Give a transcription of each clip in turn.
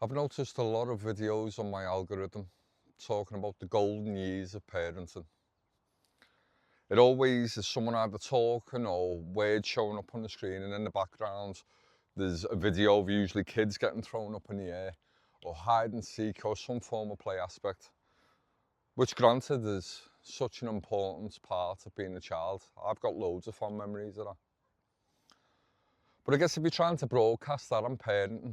I've noticed a lot of videos on my algorithm talking about the golden years of parenting. It always is someone either talking or words showing up on the screen, and in the background there's a video of usually kids getting thrown up in the air or hide and seek or some form of play aspect, which granted is such an important part of being a child. I've got loads of fond memories of that. But I guess if you're trying to broadcast that on parenting,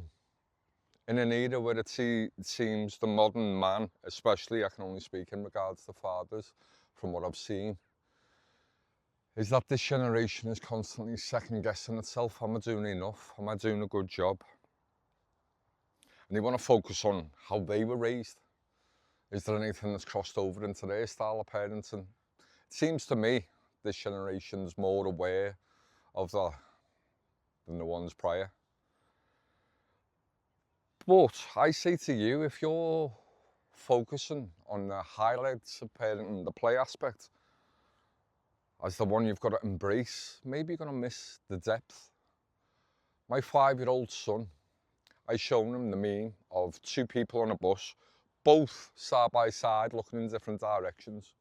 in an era where it seems the modern man, especially, I can only speak in regards to fathers, from what I've seen, is that this generation is constantly second guessing itself. Am I doing enough? Am I doing a good job? And they want to focus on how they were raised. Is there anything that's crossed over into their style of parenting? It seems to me this generation's more aware of that than the ones prior. But I say to you, if you're focusing on the highlights of parenting, the play aspect, as the one you've got to embrace, maybe you're going to miss the depth. My 5-year-old son, I shown him the meme of two people on a bus, both side by side, looking in different directions.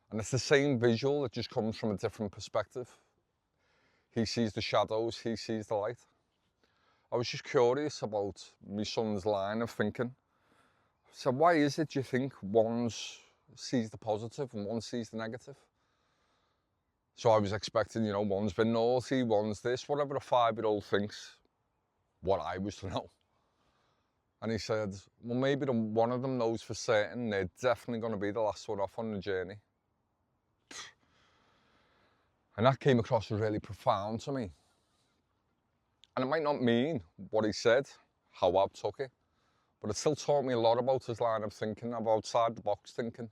And it's the same visual, it just comes from a different perspective. He sees the shadows, he sees the light. I was just curious about my son's line of thinking. So why is it you think one sees the positive and one sees the negative? So I was expecting, one's been naughty, one's this, whatever a 5-year-old thinks, what I was to know. And he said, well, maybe one of them knows for certain they're definitely going to be the last one off on the journey. And that came across as really profound to me. And it might not mean what he said, how I took it, but it still taught me a lot about his line of thinking, of outside the box thinking.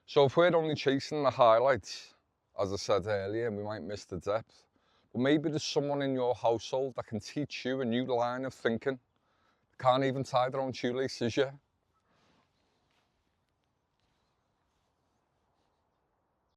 So if we're only chasing the highlights, as I said earlier, we might miss the depth. But maybe there's someone in your household that can teach you a new line of thinking. Can't even tie their own shoelaces yet.